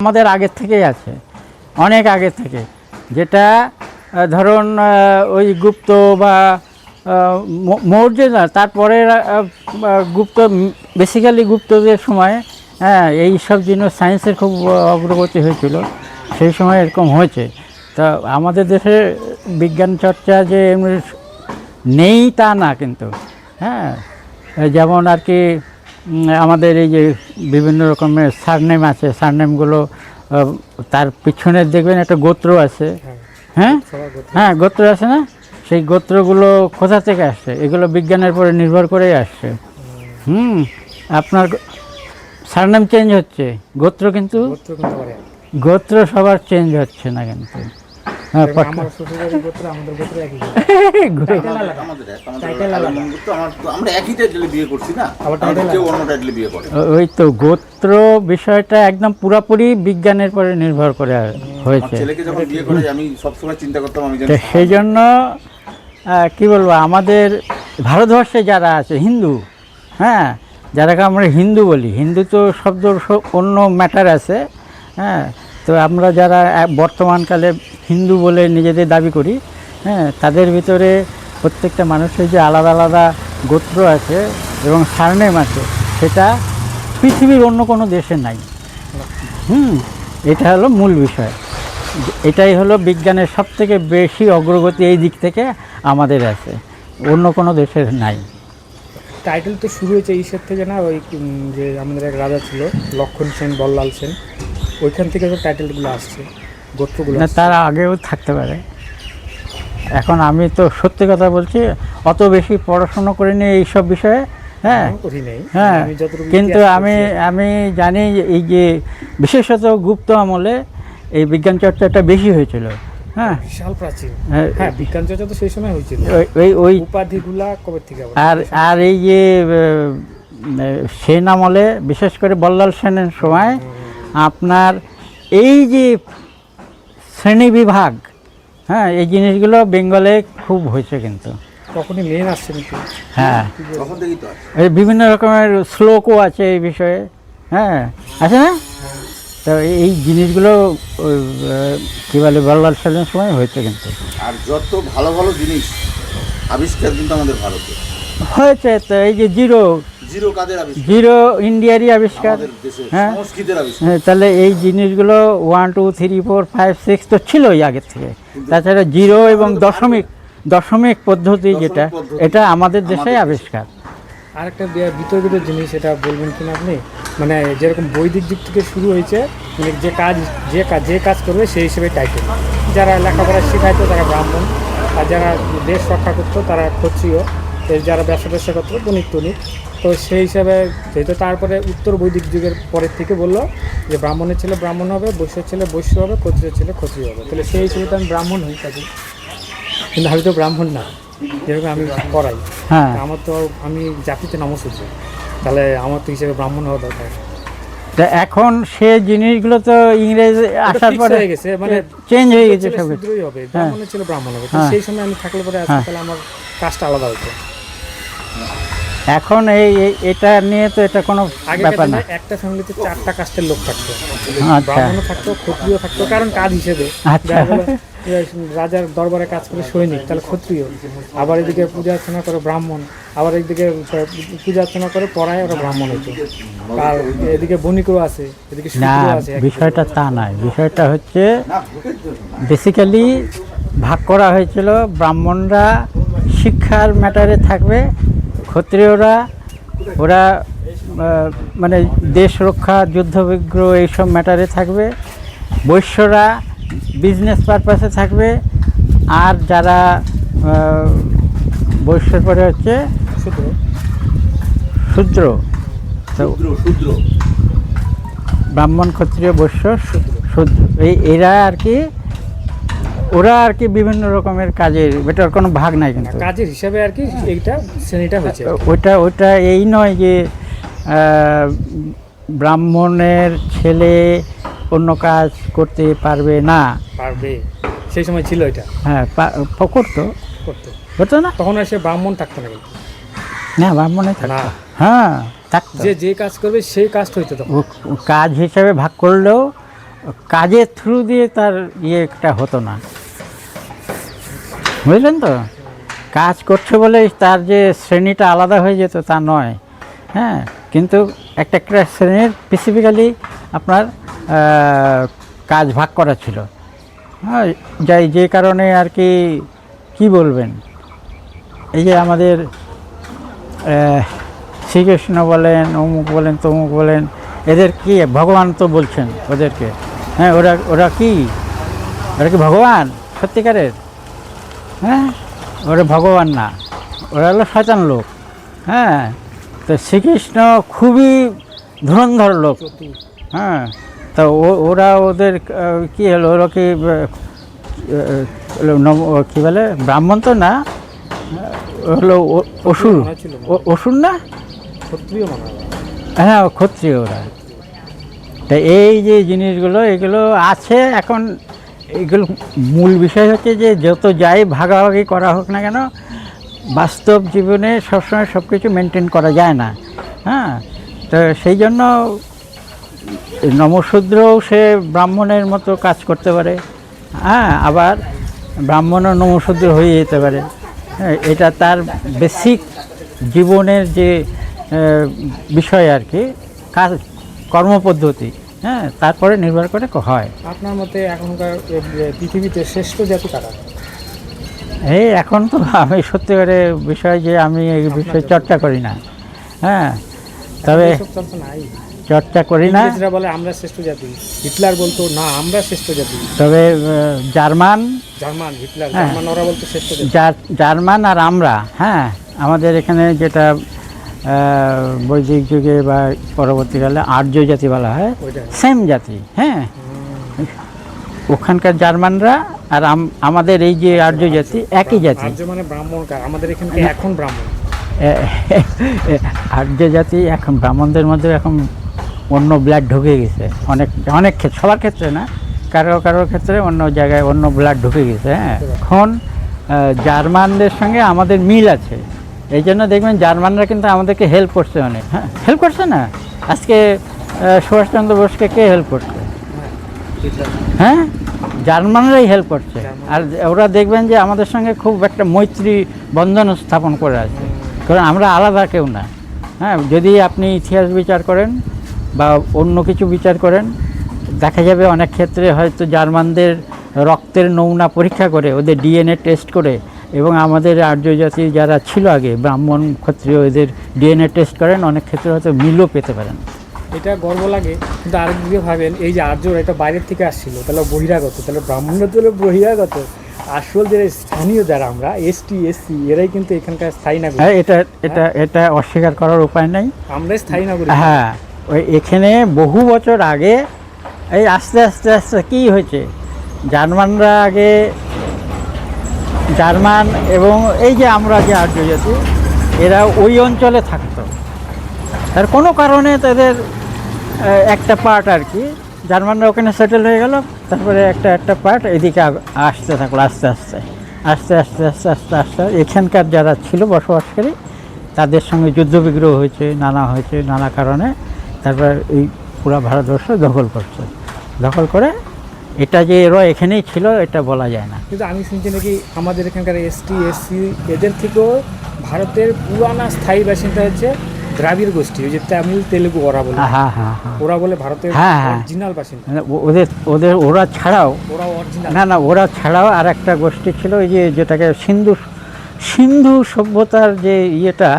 আমাদের আগের থেকেই আছে, অনেক আগে থেকে, যেটা ধরুন ওই গুপ্ত বা মৌর্য না, তারপরে গুপ্ত, বেসিক্যালি গুপ্তদের সময়, হ্যাঁ, এই সব জিনিস সায়েন্সের খুব অগ্রগতি হয়েছিল, সেই সময় এরকম হয়েছে। তা আমাদের দেশে বিজ্ঞান চর্চা যে নেই তা না, কিন্তু হ্যাঁ, যেমন আর কি আমাদের এই যে বিভিন্ন রকমের সারনেম আছে, সারনেমগুলো তার পিছনে দেখবেন একটা গোত্র আছে, হ্যাঁ হ্যাঁ, গোত্র আছে না, সেই গোত্রগুলো কোথা থেকে আসছে, এগুলো বিজ্ঞানের পরে নির্ভর করেই আসছে। আপনার সারনেম চেঞ্জ হচ্ছে, গোত্র কিন্তু গোত্র সবার চেঞ্জ হচ্ছে না, কিন্তু ওই তো গোত্র বিষয়টা একদম পুরাপুরি বিজ্ঞানের পরে নির্ভর করে হয়েছে। সেই জন্য কি বলবো, আমাদের ভারতবর্ষে যারা আছে হিন্দু, হ্যাঁ, যারাকে আমরা হিন্দু বলি, হিন্দু তো শব্দ অন্য ম্যাটার আছে, হ্যাঁ, তো আমরা যারা বর্তমানকালে হিন্দু বলে নিজেদের দাবি করি, হ্যাঁ, তাদের ভিতরে প্রত্যেকটা মানুষের যে আলাদা আলাদা গোত্র আছে এবং সারনেম আছে, সেটা পৃথিবীর অন্য কোনো দেশে নাই। এটা হলো মূল বিষয়, এটাই হলো বিজ্ঞানের সবথেকে বেশি অগ্রগতি এই দিক থেকে আমাদের আছে, অন্য কোনো দেশের নাই। টাইটেল তো শুরু হয়েছে ঈশ্বর থেকে না, ওই যে আমাদের এক রাজা ছিল লক্ষণ সেন, বল্লাল সেন, ওইখান থেকে তো টাইটেলগুলো আসছে, গোত্রগুলো। না, তার আগেও থাকতে পারে। এখন আমি তো সত্যি কথা বলছি, অত বেশি পড়াশোনা করিনি এইসব বিষয়ে, হ্যাঁ হ্যাঁ, কিন্তু আমি জানি এই যে বিশেষত গুপ্ত আমলে এই বিজ্ঞান চর্চাটা বেশি হয়েছিল। হ্যাঁ, বিশাল প্রাচীন। হ্যাঁ, বিজ্ঞান চর্চা তো সেই সময় হয়েছিল। ওই উপাধিগুলা কবে থেকে? আর এই যে সেন আমলে, বিশেষ করে বল্লাল সেনের সময়, আপনার এই যে শ্রেণী বিভাগ, হ্যাঁ, এই জিনিসগুলো বেঙ্গলে খুব হয়েছে, কিন্তু তখনই মেন আসছে নাকি? হ্যাঁ, এই বিভিন্ন রকমের শ্লোকও আছে এই বিষয়ে, হ্যাঁ, আছে না? তো এই জিনিসগুলো কী বলে, বল্লাল সেনের সময় হয়েছে, কিন্তু আর যত ভালো ভালো জিনিস আবিষ্কার কিন্তু আমাদের ভারতে হয়েছে। তো এই যে জিরো জিরো ইন্ডিয়ারই আবিষ্কার, হ্যাঁ, তাহলে এই জিনিসগুলো 1 2 3 4 5 6 তো ছিলই আগের থেকে। তাছাড়া জিরো এবং দশমিক পদ্ধতি, যেটা এটা আমাদের দেশে আবিষ্কার। আর একটা বিতর্কিত জিনিস, এটা বলবেন কিনা আপনি, মানে যেরকম বৈদিক দিক থেকে শুরু হয়েছে, মানে যে কাজ করবে সেই হিসেবে টাইটেল। যারা লেখাপড়া শেখাইতো তারা ব্রাহ্মণ, আর যারা দেশ রক্ষা করতো তারা ক্ষত্রিয়, যারা ব্যবসা করতো বণিক। তো সেই হিসাবে যেহেতু তারপরে উত্তর বৈদিক যুগের পরের থেকে বললো যে ব্রাহ্মণের ছেলে ব্রাহ্মণ হবে, বৈশ্যের ছেলে বৈশ্য হবে, ক্ষত্রিয়ের ছেলে ক্ষত্রিয় হবে। তাহলে সেই হিসেবে তো আমি ব্রাহ্মণ হই, কাজে কিন্তু আমি তো ব্রাহ্মণ না, যেরকম আমি পড়াই, হ্যাঁ, আমার তো আমি জাতিতে নমসূত্র, তাহলে আমার তো হিসেবে ব্রাহ্মণ হওয়া দরকার। তা এখন সে জিনিসগুলো তো ইংরেজি আসার পরে হয়ে গেছে, মানে চেঞ্জ হয়ে গেছে, সব শূদ্রই হবে, ব্রাহ্মণের ছেলে ব্রাহ্মণ হবে। সেই সময় আমি থাকলে পরে তাহলে আমার কাজটা আলাদা হতো। এখন এটা নিয়ে তো এটা কোনো ব্যাপার না। একটা ফ্যামিলিতে 4টা কাস্টের লোক থাকতো, ব্রাহ্মণও থাকতো, ক্ষত্রিয় থাকতো, কারণ কাজ হিসেবে। রাজার দরবারে কাজ করে সৈনিক, তাহলে ক্ষত্রিয়, আবার এদিকে পূজা অর্চনা করে ব্রাহ্মণ, আবার এদিকে পূজা অর্চনা করে পড়ায়, ওরা ব্রাহ্মণ হতো। আর এদিকে বণিকও আছে, এদিকে শূদ্র আছে। বিষয়টা তা নয়, বিষয়টা হচ্ছে বেসিক্যালি ভাগ করা হয়েছিল, ব্রাহ্মণরা শিক্ষার ম্যাটারে থাকবে, ক্ষত্রিয়রা ওরা মানে দেশ রক্ষা, যুদ্ধ বিগ্রহ এইসব ম্যাটারে থাকবে, বৈশ্যরা বিজনেস পারপাসে থাকবে, আর যারা বৈশ্যের পরে হচ্ছে শূদ্র, ব্রাহ্মণ, ক্ষত্রিয়, বৈশ্য, শূদ্র, এরা আর কি, ওরা আর কি বিভিন্ন রকমের কাজের, এটার কোনো ভাগ নাই, কিন্তু কাজের হিসাবে আর কি এইটা শ্রেণীটা হচ্ছে। ওইটা এই নয় যে ব্রাহ্মণের ছেলে অন্য কাজ করতে পারবে না, পারবে, সেই সময় ছিল এটা। হ্যাঁ, করতো না, তখন আর সে ব্রাহ্মণ থাকতো না, না ব্রাহ্মণে থাকতো, হ্যাঁ থাকতো, যে কাজ করবে সেই কাজটা হইতো। কাজ হিসাবে ভাগ করলেও কাজের থ্রু দিয়ে তার ইয়েটা হতো না, বুঝলেন তো? কাজ করছে বলে তার যে শ্রেণীটা আলাদা হয়ে যেত তা নয়, হ্যাঁ, কিন্তু একটা একটা শ্রেণীর স্পেসিফিক্যালি আপনার কাজ ভাগ করা ছিল, হ্যাঁ, যে কারণে আর কি বলবেন, এই যে আমাদের শ্রীকৃষ্ণ বলেন, অমুক বলেন, তমুক বলেন, এদের কি ভগবান তো বলছেন ওদেরকে, হ্যাঁ, ওরা কি ভগবান সত্যিকারের? হ্যাঁ, ওরা ভগবান না, ওরা হলো শয়তান লোক। হ্যাঁ, তো শ্রীকৃষ্ণ খুবই ধুরন্ধর লোক। হ্যাঁ, তো ওরা ওদের কি হলো, ওরা কি কী বলে, ব্রাহ্মণ তো না, হলো অসুর, অসুর না, ক্ষত্রিয় মনে হয়। হ্যাঁ, ক্ষত্রিয় ওরা। তা এই যে জিনিসগুলো এগুলো আছে এখন, এগুলো মূল বিষয় হচ্ছে যে যত যাই ভাগাভাগি করা হোক না কেন, বাস্তব জীবনে সবসময় সব কিছু মেনটেন করা যায় না। হ্যাঁ, তো সেই জন্য নমশূদ্রও সে ব্রাহ্মণের মতো কাজ করতে পারে, হ্যাঁ, আবার ব্রাহ্মণও নমশূদ্র হয়ে যেতে পারে। হ্যাঁ, এটা তার বেসিক জীবনের যে বিষয় আর কি, কাজ কর্মপদ্ধতি, হ্যাঁ, তারপরে নির্ভর করে হয়। আপনার মতে এখনকার পৃথিবীতে শ্রেষ্ঠ জাতি কারা? এই এখন তো আমি সত্যিকারে বিষয় যে আমি এই বিষয়ে চর্চা করি না, হ্যাঁ, তবে চর্চা করি না। ইংরেজরা বলে আমরা শ্রেষ্ঠ জাতি, হিটলার বলতো না আমরা শ্রেষ্ঠ জাতি, তবে জার্মান, হিটলার, হ্যাঁ, জার্মান ওরা বলতো শ্রেষ্ঠ জাতি। জার্মান আর আমরা, হ্যাঁ, আমাদের এখানে যেটা বৈদিক যুগে বা পরবর্তীকালে আর্য জাতি বলা হয়, সেম জাতি। হ্যাঁ, ওখানকার জার্মানরা আর আমাদের এই যে আর্য জাতি একই জাতি। আর্য মানে ব্রাহ্মণ, কার আমাদের এখানে এখন ব্রাহ্মণ। আর্য জাতি এখন ব্রাহ্মণদের মধ্যে এখন অন্য ব্লাড ঢুকে গেছে, অনেক ক্ষেত্রে, সবার ক্ষেত্রে না, কারোর ক্ষেত্রে অন্য জায়গায় অন্য ব্লাড ঢুকে গেছে। হ্যাঁ, এখন জার্মানদের সঙ্গে আমাদের মিল আছে, এই জন্য দেখবেন জার্মানরা কিন্তু আমাদেরকে হেল্প করছে অনেক। হ্যাঁ, হেল্প করছে না, আজকে সুভাষচন্দ্র বোসকে কে হেল্প করছে? হ্যাঁ, জার্মানরাই হেল্প করছে। আর ওরা দেখবেন যে আমাদের সঙ্গে খুব একটা মৈত্রী বন্ধন স্থাপন করে আছে, কারণ আমরা আলাদা কেউ না। হ্যাঁ, যদি আপনি ইতিহাস বিচার করেন বা অন্য কিছু বিচার করেন, দেখা যাবে অনেক ক্ষেত্রে হয়তো জার্মানদের রক্তের নমুনা পরীক্ষা করে, ওদের ডিএনএ টেস্ট করে, এবং আমাদের আর্য জাতি যারা ছিল আগে ব্রাহ্মণ ক্ষত্রিয়, এদের ডিএনএ টেস্ট করেন, অনেক ক্ষেত্রে হয়তো মিলও পেতে পারেন। এটা গর্ব লাগে, কিন্তু আরেকদিকে ভাবেন এই যে আর্যরা এটা বাইরের থেকে আসছিল, তাহলে বহিরাগত, তাহলে ব্রাহ্মণরা তো বহিরাগত, আসল যারা স্থানীয় যারা আমরা এসটি এসসি এরাই কিন্তু এখানকার স্থায়ী নাগরিক। হ্যাঁ, এটা অস্বীকার করার উপায় নেই, আমরা স্থায়ী নাগরিক। হ্যাঁ, ওই এখানে বহু বছর আগে এই আস্তে আস্তে আস্তে কী হয়েছে, জার্মানরা আগে, জার্মান এবং এই যে আমরা যে আর্য জাতি, এরা ওই অঞ্চলে থাকতো, তার কোনো কারণে তাদের একটা পার্ট আর কি, জার্মানরা ওখানে সেটেল হয়ে গেল, তারপরে একটা পার্ট এদিকে আসতে থাকলো, আস্তে আস্তে এখানকার যারা ছিল বসবাসকারী তাদের সঙ্গে যুদ্ধবিগ্রহ হয়েছে, নানা কারণে, তারপর এই পুরো ভারতবর্ষ দখল করে এটা যে এরা এখানেই ছিল এটা বলা যায় না। কিন্তু আমি শুনছি নাকি আমাদের এখানকার এসটি এসসি এদের থেকেও ভারতের পুরানা স্থায়ী বাসিন্দা হচ্ছে দ্রাবিড় গোষ্ঠী, ওই যে তামিল তেলেগু ওরা বলে, ওরা বলে ভারতের অরিজিনাল বাসিন্দা। ওরা ছাড়াও, ওরা ছাড়াও আর একটা গোষ্ঠী ছিল, ওই যেটাকে সিন্ধু সভ্যতার যে ইয়েটা,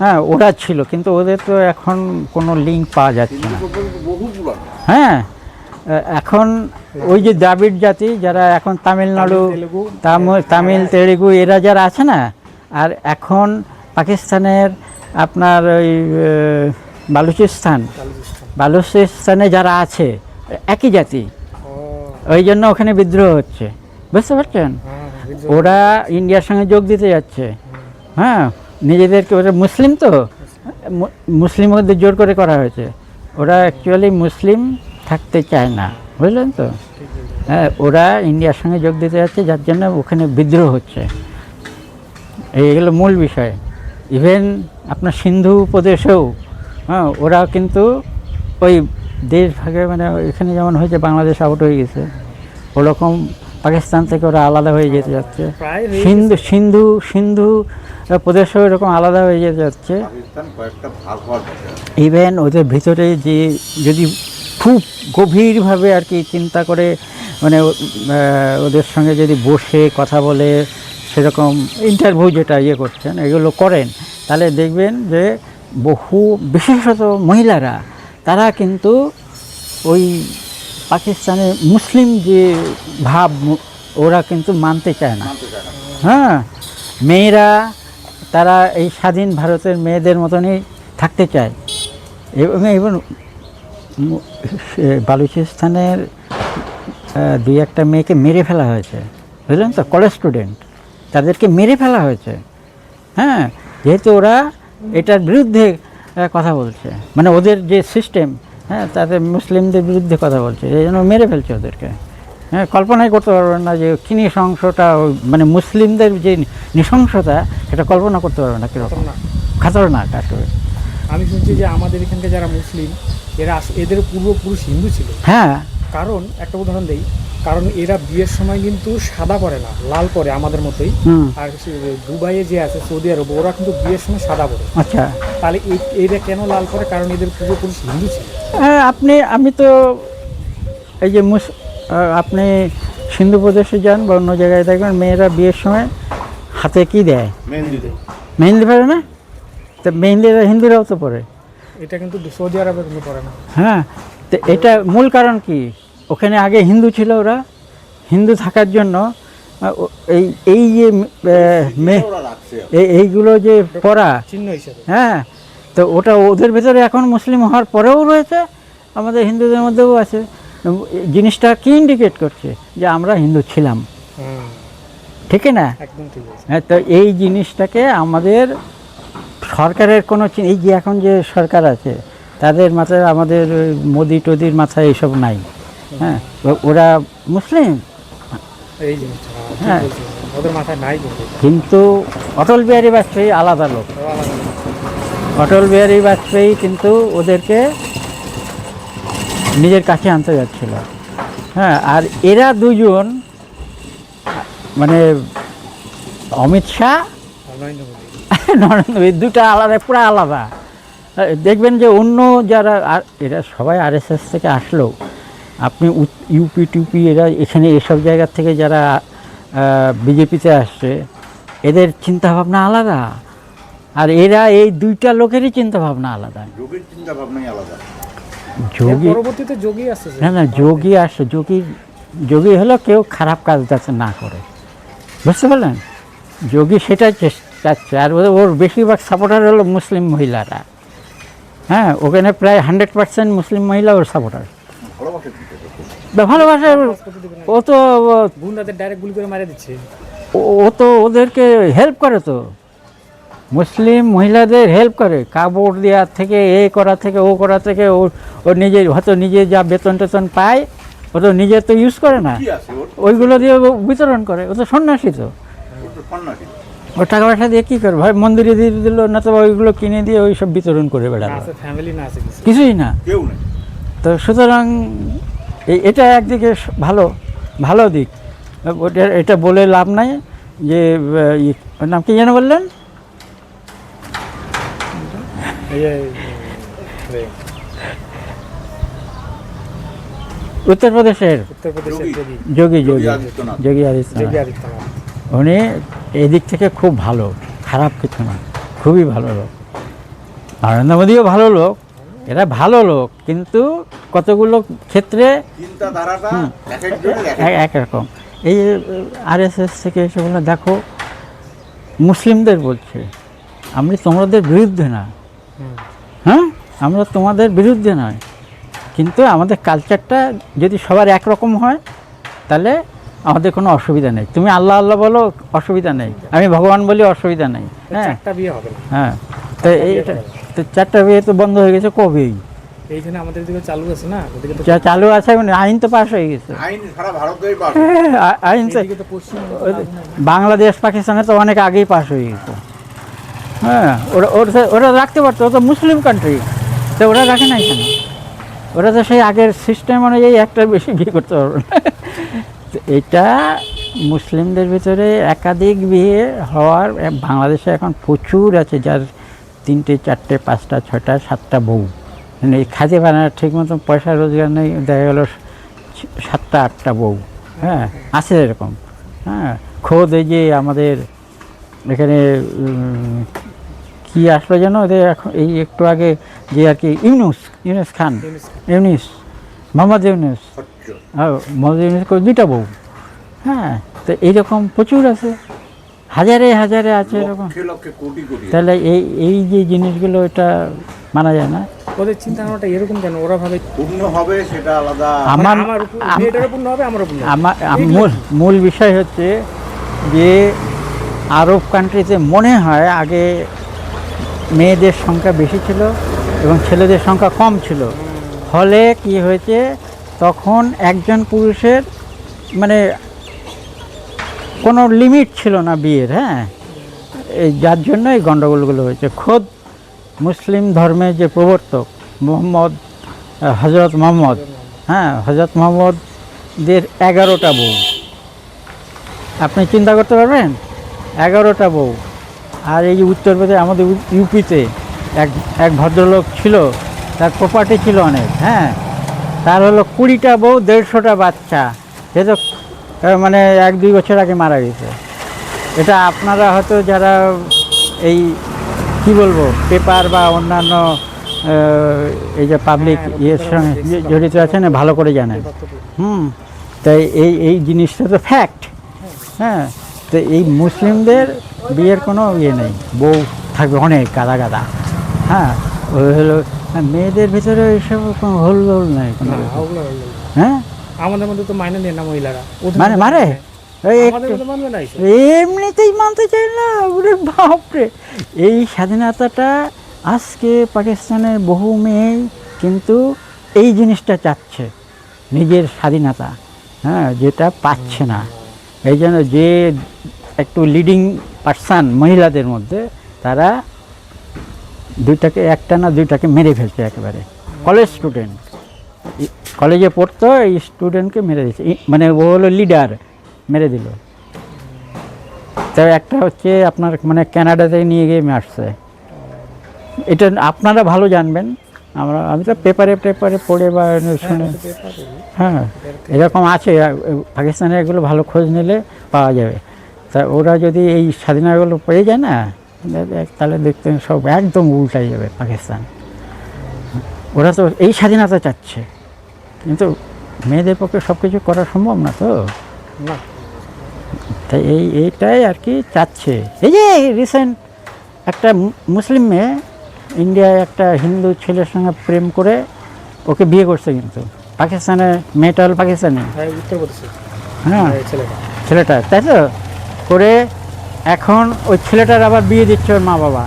হ্যাঁ, ওরা ছিল, কিন্তু ওদের তো এখন কোনো লিঙ্ক পাওয়া যাচ্ছে না। হ্যাঁ, এখন ওই যে দ্রাবিড় জাতি যারা এখন তামিলনাড়ু, তামিল তেলেগু এরা যারা আছে না, আর এখন পাকিস্তানের আপনার ওই বালুচিস্তানে যারা আছে একই জাতি, ওই জন্য ওখানে বিদ্রোহ হচ্ছে, বুঝতে পারছেন? ওরা ইন্ডিয়ার সঙ্গে যোগ দিতে যাচ্ছে। হ্যাঁ, নিজেদেরকে, ওরা মুসলিম তো, মুসলিম ওদের জোর করে করা হয়েছে, ওরা অ্যাকচুয়ালি মুসলিম থাকতে চায় না, বুঝলেন তো? হ্যাঁ, ওরা ইন্ডিয়ার সঙ্গে যোগ দিতে যাচ্ছে, যার জন্য ওখানে বিদ্রোহ হচ্ছে। এইগুলো মূল বিষয়। ইভেন আপনার সিন্ধু প্রদেশেও, হ্যাঁ, ওরা কিন্তু ওই দেশ ভাগে, মানে এখানে যেমন হয়েছে বাংলাদেশ আউট হয়ে গেছে, ওরকম পাকিস্তান থেকে ওরা আলাদা হয়ে যেতে যাচ্ছে। প্রায় হয়ে সিন্ধু প্রদেশও এরকম আলাদা হয়ে যেতে যাচ্ছে। পাকিস্তান কয়েকটা ভাগ হওয়ার পথে আছে। ইভেন ওদের ভিতরে যে যদি খুব গভীরভাবে আর কি চিন্তা করে, মানে ওদের সঙ্গে যদি বসে কথা বলে, সেরকম ইন্টারভিউ যেটা করছেন এগুলো করেন, তাহলে দেখবেন যে বহু বিশেষত মহিলারা তারা কিন্তু ওই পাকিস্তানের মুসলিম যে ভাব ওরা কিন্তু মানতে চায় না। হ্যাঁ, মেয়েরা তারা এই স্বাধীন ভারতের মেয়েদের মতনই থাকতে চায়। এবং বালুচিস্তানের দুই একটা মেয়েকে মেরে ফেলা হয়েছে, বুঝলেন তো, কলেজ স্টুডেন্ট, তাদেরকে মেরে ফেলা হয়েছে। হ্যাঁ, যেহেতু ওরা এটার বিরুদ্ধে কথা বলছে, মানে ওদের যে সিস্টেম, হ্যাঁ, তাদের মুসলিমদের বিরুদ্ধে কথা বলছে, এই জন্য মেরে ফেলছে ওদেরকে। হ্যাঁ, কল্পনাই করতে পারবেন না যে কী নৃশংসতা, মানে মুসলিমদের যে নৃশংসতা সেটা কল্পনা করতে পারবেন না কীরকম খাতরনাক আসলে। আমি শুনছি যে আমাদের এখানকার যারা মুসলিম এরা এদের পূর্বপুরুষ হিন্দু ছিল। হ্যাঁ, কারণ একটা উদাহরণ দেই, কারণ এরা বিয়ের সময় কিন্তু সাদা পরে না, লাল পরে আমাদের মতোই। আর দুবাইয়ে যে আছে সৌদি আরব, ওরা কিন্তু বিয়ের সময় সাদা পরে। আচ্ছা, তাহলে এরা কেন লাল পরে? কারণ এদের পূর্বপুরুষ হিন্দু ছিল। হ্যাঁ, আমি তো এই যে আপনি সিন্ধু প্রদেশে যান বা অন্য জায়গায় দেখবেন মেয়েরা বিয়ের সময় হাতে কি দেয়? মেহেন্দি পরে না? তো মেহেন্দিরা হিন্দুরাও তো পরে। এটা কিন্তু সৌদি আরবের কিন্তু পরে না। হ্যাঁ, তো এটা মূল কারণ কি? ওখানে আগে হিন্দু ছিল, ওরা হিন্দু থাকার জন্য এই যে এইগুলো যে পরা চিহ্ন হিসেবে। হ্যাঁ, তো ওটা ওদের ভেতরে এখন মুসলিম হওয়ার পরেও রয়েছে, আমাদের হিন্দুদের মধ্যেও আছে। জিনিসটা কি ইন্ডিকেট করছে? যে আমরা হিন্দু ছিলাম, ঠিক না? একদম ঠিক আছে। হ্যাঁ, তো এই জিনিসটাকে আমাদের সরকারের কোনো এই যে এখন যে সরকার আছে তাদের মাথায়, আমাদের মোদি টোদির মাথায় এইসব নাই। হ্যাঁ, ওরা মুসলিম, এই জিনিসটা হ্যাঁ, ওদের মাথায় নাই। কিন্তু অটল বিহারী বাজপেয়ী আলাদা লোক। অটল বিহারী বাজপেয়ী কিন্তু ওদেরকে নিজের কাছে আনতে যাচ্ছিল। হ্যাঁ, আর এরা দুজন, মানে অমিত শাহ, নরেন্দ্র মোদী, দুটা আলাদা, পুরো আলাদা। দেখবেন যে অন্য যারা এরা সবাই আরএসএস থেকে আসলেও, আপনি ইউপি টিউপি এরা এখানে এসব জায়গা থেকে যারা বিজেপিতে আসছে, এদের চিন্তাভাবনা আলাদা। আর এরা এই দুইটা লোকেরই চিন্তাভাবনা আলাদা। যোগীর চিন্তাভাবনাই আলাদা। যোগী পরবর্তীতে যোগী আসছে। না, যোগী আসছে। যোগী হলো কেউ খারাপ কাজ যাতে না করে, বুঝতে পারলেন? যোগী সেটাই চাচ্ছে। আর ওর বেশিরভাগ সাপোর্টার হলো মুসলিম মহিলারা। হ্যাঁ, ওখানে প্রায় 100% মুসলিম মহিলা ওর সাপোর্টার। ভালোবাসা, ও তো গুন্ডাদের ডাইরেক্ট গুলি করে মারা দিচ্ছে। ও তো ওদেরকে হেল্প করে, তো মুসলিম মহিলাদের হেল্প করে, কাপড় দেওয়ার থেকে, এ করা থেকে, ও করা থেকে। ও নিজের হয়তো নিজে যা বেতন টেতন পায়, ও তো নিজে তো ইউজ করে না, ওইগুলো দিয়ে বিতরণ করে। ও তো সন্ন্যাসী, তো ও টাকা পয়সা দিয়ে কী করবে? ভাই মন্দিরে দিয়ে দিল, না তো ওইগুলো কিনে দিয়ে ওই সব বিতরণ করে বেড়াবে, কিছুই না। তো সুতরাং এটা একদিকে ভালো দিক। এটা বলে লাভ নাই যে নাম কি যেন বললেন? উত্তরপ্রদেশের যোগী আদিত্যনাথ, উনি এদিক থেকে খুব ভালো, খারাপ কিছু না, খুবই ভালো লোক। নরেন্দ্র মোদীও ভালো লোক, এরা ভালো লোক, কিন্তু কতগুলো ক্ষেত্রে একরকম। এই আরএসএস থেকে এসে বলে, দেখো মুসলিমদের বলছে আমি তোমাদের বিরুদ্ধে না, হ্যাঁ, আমরা তোমাদের বিরুদ্ধে নয়, কিন্তু আমাদের কালচারটা যদি সবার একরকম হয় তাহলে আমাদের কোনো অসুবিধা নেই। তুমি আল্লাহ আল্লাহ বলো, অসুবিধা নেই, আমি ভগবান বলি, অসুবিধা নেই। হ্যাঁ, হ্যাঁ, তো এইটা তো 4টা বিয়ে তো বন্ধ হয়ে গেছে কবেই। এইখানে আমাদের দিকে চালু আছে না? চালু আছে, মানে আইন তো পাস হয়ে গেছে। আইন তো বাংলাদেশ পাকিস্তানে তো অনেক আগেই পাস হয়ে গেছে। হ্যাঁ, ওরা রাখতে পারতো, ও তো মুসলিম কান্ট্রি, তো ওরা রাখে না এখানে। ওরা তো সেই আগের সিস্টেম অনুযায়ী একটা বেশি বিয়ে করতে পারবে না। তো এটা মুসলিমদের ভিতরে একাধিক বিয়ে হওয়ার বাংলাদেশে এখন প্রচুর আছে, যার 3টে 4টে 5টা 6টা 7টা বউ, মানে এই খাতে পারে না ঠিক মতো, পয়সা রোজগার নেই, দেখা গেল 7টা 8টা বউ। হ্যাঁ, আছে এরকম। হ্যাঁ, খোদ এই যে আমাদের এখানে কি আসলো যেন ওদের এখন এই একটু আগে যে আর কি ইউনুস খান, মোহাম্মদ ইউনুস, মোহাম্মদ ইউনুস করে 2টা বউ। হ্যাঁ, তো এইরকম প্রচুর আছে, হাজারে হাজারে আছে এরকম। লক্ষে লক্ষে কোটি কোটি। তাহলে এই যে জিনিসগুলো এটা মানা যায় না। ওদের চিন্তা ভাবনাটা এরকম কেন? ওরা ভাবে পূর্ণ হবে সেটা আলাদা। আমার মেয়েটারও পূর্ণ হবে, আমারও পূর্ণ হবে। আমার মূল বিষয় হচ্ছে যে আরব কান্ট্রিতে মনে হয় আগে মেয়েদের সংখ্যা বেশি ছিল এবং ছেলেদের সংখ্যা কম ছিল। ফলে কি হয়েছে, তখন একজন পুরুষের মানে কোনো লিমিট ছিল না বিয়ের। হ্যাঁ, এই যার জন্য এই গণ্ডগোলগুলো হয়েছে। খোদ মুসলিম ধর্মের যে প্রবর্তক হজরত মোহাম্মদ, হ্যাঁ, হজরত মোহাম্মদের 11টা বউ। আপনি চিন্তা করতে পারবেন, 11টা বউ। আর এই যে উত্তরপ্রদেশ, আমাদের ইউপিতে এক ভদ্রলোক ছিল, তার প্রপার্টি ছিল অনেক। হ্যাঁ, তার হলো 20টা বউ, 150টা বাচ্চা। সে তো মানে 1-2 বছর আগে মারা গেছে। এটা আপনারা হয়তো যারা এই কি বলবো পেপার বা অন্যান্য এই যে পাবলিক ইয়ের সঙ্গে জড়িত আছেন ভালো করে জানেন। তাই এই জিনিসটা তো ফ্যাক্ট। হ্যাঁ, তো এই মুসলিমদের বিয়ের কোনো ইয়ে নেই, বউ থাকবে অনেক গাদা গাদা। হ্যাঁ, ওই হলো মেয়েদের ভিতরে এইসব কোনো হোল নাই কোনো। হ্যাঁ, আমাদের মধ্যে তো মাইনে নেয় না মহিলারা, মানে মারে আমাদের মধ্যে মানবে না। এমনিতেই মানতে চাই না। ওরে বাপরে, এই স্বাধীনতাটা আজকে পাকিস্তানের বহু মেয়ে কিন্তু এই জিনিসটা চাচ্ছে, নিজের স্বাধীনতা। হ্যাঁ, যেটা পাচ্ছে না। এই জন্য যে একটু লিডিং পার্সন মহিলাদের মধ্যে, তারা একটা না দুইটাকে মেরে ফেলছে একেবারে। কলেজ স্টুডেন্ট, কলেজে পড়তো, এই স্টুডেন্টকে মেরে দিয়েছে, মানে ও হলো লিডার, মেরে দিল। তো একটা হচ্ছে আপনার মানে কানাডাতে নিয়ে গিয়ে মারছে। এটা আপনারা ভালো জানবেন, আমি তো পেপারে পড়ে বা শুনে। হ্যাঁ, এরকম আছে পাকিস্তানে, এগুলো ভালো খোঁজ নিলে পাওয়া যাবে। তা ওরা যদি এই স্বাধীনতাগুলো পেয়ে যায় না, তাহলে দেখতেন সব একদম উল্টাই যাবে পাকিস্তান। ওরা তো এই স্বাধীনতা চাচ্ছে, কিন্তু মেয়েদের পক্ষে সব কিছু করা সম্ভব না তো। না, তাই এইটাই আর কি চাচ্ছে। এই যে রিসেন্ট একটা মুসলিম মেয়ে ইন্ডিয়ায় একটা হিন্দু ছেলের সঙ্গে প্রেম করে ওকে বিয়ে করছে, কিন্তু পাকিস্তানের মেয়েটা হল পাকিস্তানি। হ্যাঁ, ছেলেটা, তাই তো করে এখন ওই ছেলেটার আবার বিয়ে দিচ্ছে ওর মা বাবা।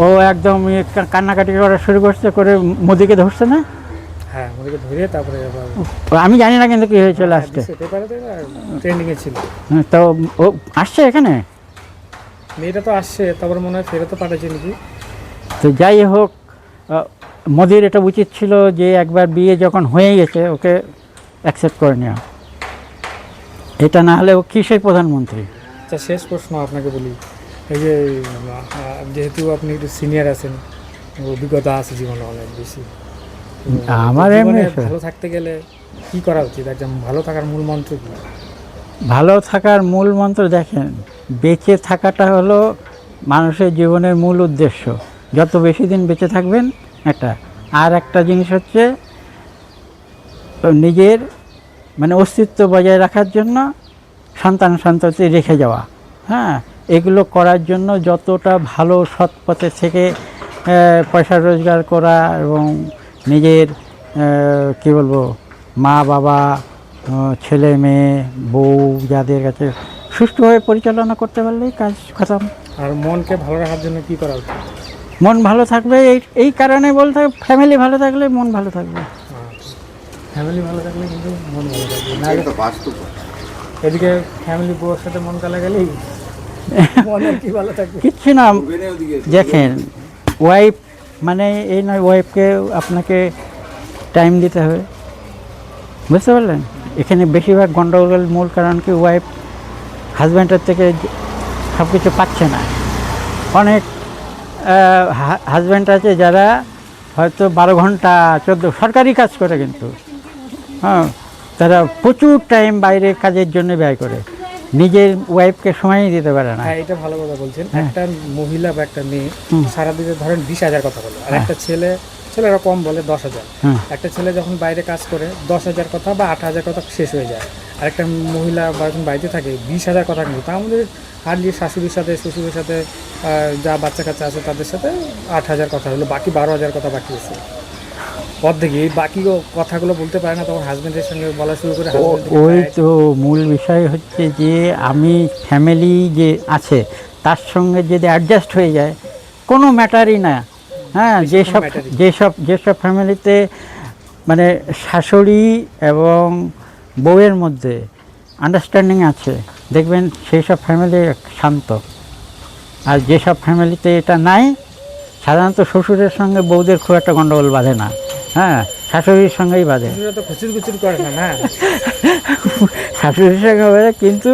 ও একদম কান্নাকাটি করা শুরু করছে, করে মোদিকে ধরছে না। হ্যাঁ, মোদিকে ধরে তারপরে আমি জানি না কিন্তু কি হয়েছে লাস্টে। তো ও আসছে এখানে, মেয়েটা তো আসছে, তারপরে মনে হয় ফেরত পাঠাচ্ছে নাকি। তো যাই হোক, মোদির এটা উচিত ছিল যে একবার বিয়ে যখন হয়ে গেছে ওকে অ্যাকসেপ্ট করে নেওয়া। এটা না হলে ও কিসের প্রধানমন্ত্রী। আচ্ছা, শেষ প্রশ্ন আপনাকে বলি, এই যে যেহেতু আপনি একটু সিনিয়র আছেন, অভিজ্ঞতা আছে জীবনে অনেক বেশি, আমার এমনি ভালো থাকতে গেলে কি করা উচিত? একদম ভালো থাকার মূল মন্ত্র কি? ভালো থাকার মূল মন্ত্র দেখেন, বেঁচে থাকাটা হলো মানুষের জীবনের মূল উদ্দেশ্য। যত বেশি দিন বেঁচে থাকবেন আর একটা জিনিস হচ্ছে নিজের মানে অস্তিত্ব বজায় রাখার জন্য সন্তান-সন্ততি রেখে যাওয়া। হ্যাঁ, এগুলো করার জন্য যতটা ভালো সৎ পথে থেকে পয়সা রোজগার করা এবং নিজের কি বলবো মা বাবা, ছেলে মেয়ে, বউ যাদের কাছে সুষ্ঠুভাবে পরিচালনা করতে পারলেই কাজ খতম। আর মনকে ভালো রাখার জন্য কি করা উচিত? মন ভালো থাকবে এই কারণে বলতে, ফ্যামিলি ভালো থাকলে মন ভালো থাকবে। ফ্যামিলি ভালো থাকলে কিন্তু মন ভালো থাকবে না। এদিকে ফ্যামিলি বউর সাথে মন কালা গেলেই মনের কি ভালো থাকবে? কিচ্ছু না। দেখেন, ওয়াইফ মানে এই নয় ওয়াইফকে আপনাকে টাইম দিতে হবে, বুঝতে পারলেন? এখানে বেশিরভাগ গণ্ডগোলের মূল কারণ কি, ওয়াইফ হাজব্যান্ডের থেকে সব কিছু পাচ্ছে না। অনেক হাজব্যান্ড আছে যারা হয়তো 12 ঘন্টা 14 সরকারি কাজ করে, কিন্তু হ্যাঁ তারা প্রচুর টাইম বাইরে কাজের জন্য ব্যয় করে, নিজের ওয়াইফকে সময়ই দিতে পারে না। হ্যাঁ, এটা ভালো কথা বলছেন। একটা মহিলা বা একটা মেয়ে সারাদিনে ধরেন 20,000 কথা বলে, আর একটা ছেলেরা কম বলে 10,000। একটা ছেলে যখন বাইরে কাজ করে 10,000 কথা বা 8,000 কথা শেষ হয়ে যায়, আর একটা মহিলা বা যখন বাড়িতে থাকে 20,000 কথা কিন্তু তা আমাদের হার্ডলি শাশুড়ির সাথে শ্বশুরের সাথে যা বাচ্চা কাচ্চা আছে তাদের সাথে 8,000 কথা হলো, বাকি 12,000 কথা বাকি আছে অর্ধেক। এই বাকি কথাগুলো বলতে পারে না, তখন হাজব্যান্ডের সঙ্গে বলা শুরু করে। ওই তো মূল বিষয় হচ্ছে যে আমি ফ্যামিলি যে আছে তার সঙ্গে যদি অ্যাডজাস্ট হয়ে যায় কোনো ম্যাটারই না। হ্যাঁ, যেসব ফ্যামিলিতে মানে শাশুড়ি এবং বউয়ের মধ্যে আন্ডারস্ট্যান্ডিং আছে, দেখবেন সেই সব ফ্যামিলি শান্ত। আর যেসব ফ্যামিলিতে এটা নাই, সাধারণত শ্বশুরের সঙ্গে বউদের খুব একটা গণ্ডগোল বাঁধে না, হ্যাঁ শাশুড়ির সঙ্গেই বাঁধে। তো খুচুর করে না শাশুড়ির সঙ্গে বাঁধে, কিন্তু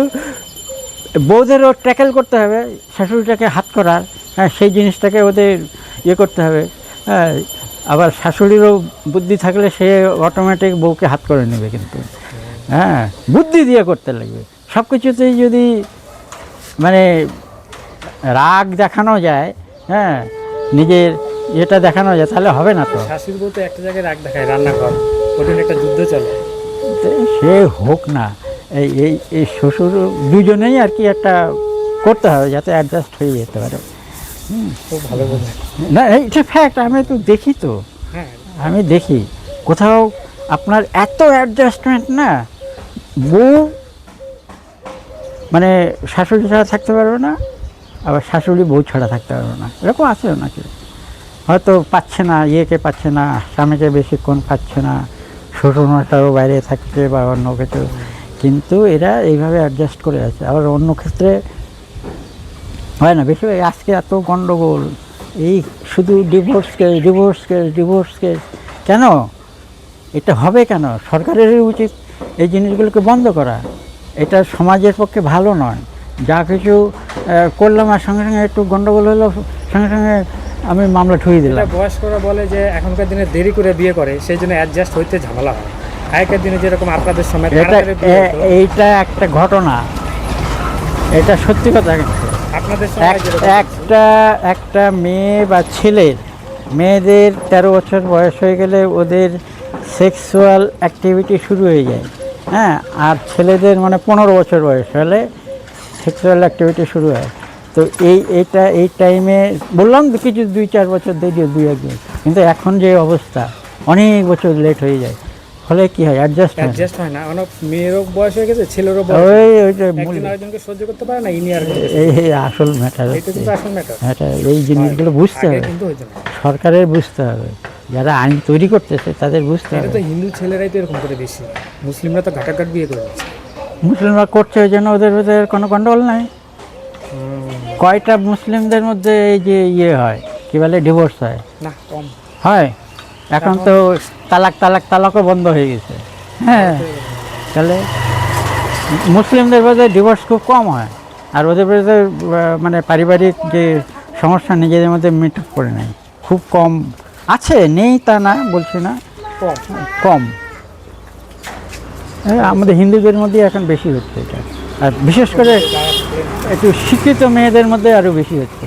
বউদেরও ট্যাকেল করতে হবে, শাশুড়িটাকে হাত করার, হ্যাঁ সেই জিনিসটাকে ওদের ইয়ে করতে হবে। হ্যাঁ, আবার শাশুড়িরও বুদ্ধি থাকলে সে অটোমেটিক বউকে হাত করে নেবে, কিন্তু হ্যাঁ বুদ্ধি দিয়ে করতে লাগবে। সব কিছুতেই যদি মানে রাগ দেখানো যায়, হ্যাঁ নিজের এটা দেখানো যায়, তাহলে হবে না। তো শাশুড়ি বউ তো একটা জায়গায় রাগ দেখায়, রান্নাঘর, ওটা একটা যুদ্ধ চলে। সে হোক না, এই শ্বশুর দুজনেই আর কি একটা করতে হবে যাতে অ্যাডজাস্ট হয়ে যেতে পারে। খুব ভালো বলে না, এটা ফ্যাক্ট। আমি তো দেখি, তো হ্যাঁ আমি দেখি কোথাও আপনার এত অ্যাডজাস্টমেন্ট না, বউ মানে শাশুড়ি ছাড়া থাকতে পারবে না, আবার শাশুড়ি বউ ছাড়া থাকতে পারবে না, এরকম আছে নাকি? হয়তো পাচ্ছে না, ইয়েকে পাচ্ছে না, স্বামীকে বেশিক্ষণ পাচ্ছে না, শ্বশুরমশাইও বাইরে থাকছে বা অন্য কিছু, কিন্তু এরা এইভাবে অ্যাডজাস্ট করে আছে। আবার অন্য ক্ষেত্রে হয় না। বেশি আজকে এত গণ্ডগোল, এই শুধু ডিভোর্স কেস কেন? এটা হবে কেন? সরকারেরই উচিত এই জিনিসগুলোকে বন্ধ করা। এটা সমাজের পক্ষে ভালো নয়। যা কিছু করলাম আর সঙ্গে সঙ্গে একটু গণ্ডগোল হলো, সঙ্গে সঙ্গে আমি মামলা ঠুয়ে দিলাম। বয়স্করা বলে যে এখনকার দিনে দেরি করে বিয়ে করে, সেই জন্য অ্যাডজাস্ট হইতে ঝামেলা হয়। আগেকার দিনে যেরকম আপনাদের সময় এইটা একটা ঘটনা, এটা সত্যি কথা। আপনাদের সময় একটা মেয়ে বা মেয়েদের 13 বছর বয়স হয়ে গেলে ওদের সেক্সুয়াল অ্যাক্টিভিটি শুরু হয়ে যায়, হ্যাঁ, আর ছেলেদের মানে 15 বছর বয়স হলে সেক্সুয়াল অ্যাক্টিভিটি শুরু হয়। তো এই টাইমে বললাম তো কিছু 2-4 বছর দেরি, 2-1 দিন, কিন্তু এখন যে অবস্থা অনেক বছর লেট হয়ে যায়, ফলে কি হয়? অ্যাডজাস্ট হয় না। অনেক মেয়েরও বয়স হয়ে গেছে, ছেলেরও আরেকজনকে সহ্য করতে পারে না, এই আসল ম্যাটার। এই জিনিসগুলো বুঝতে হবে, সরকারের বুঝতে হবে, যারা আইন তৈরি করতেছে তাদের বুঝতে হবে। তো হিন্দু ছেলেরাই তো এরকম করে বেশি, মুসলিমরা তো ঘাটাঘাট বিয়ে করে দিচ্ছে। মুসলিমরা করছে ওই জন্য ওদের ভিতরে কোনো গন্ডগোল নাই। কয়টা মুসলিমদের মধ্যে এই যে ইয়ে হয়, কি বলে, ডিভোর্স হয় না? কম হয়। এখন তো তালাকও বন্ধ হয়ে গেছে। হ্যাঁ, তাহলে মুসলিমদের মধ্যে ডিভোর্স খুব কম হয়, আর ওদের মধ্যে মানে পারিবারিক যে সমস্যা নিজেদের মধ্যে মিট করে নেয়, খুব কম আছে, নেই তা না বলছি না, কম। আমাদের হিন্দুদের মধ্যে এখন বেশি হচ্ছে এটা, আর বিশেষ করে একটু শিক্ষিত মেয়েদের মধ্যে আরও বেশি হচ্ছে।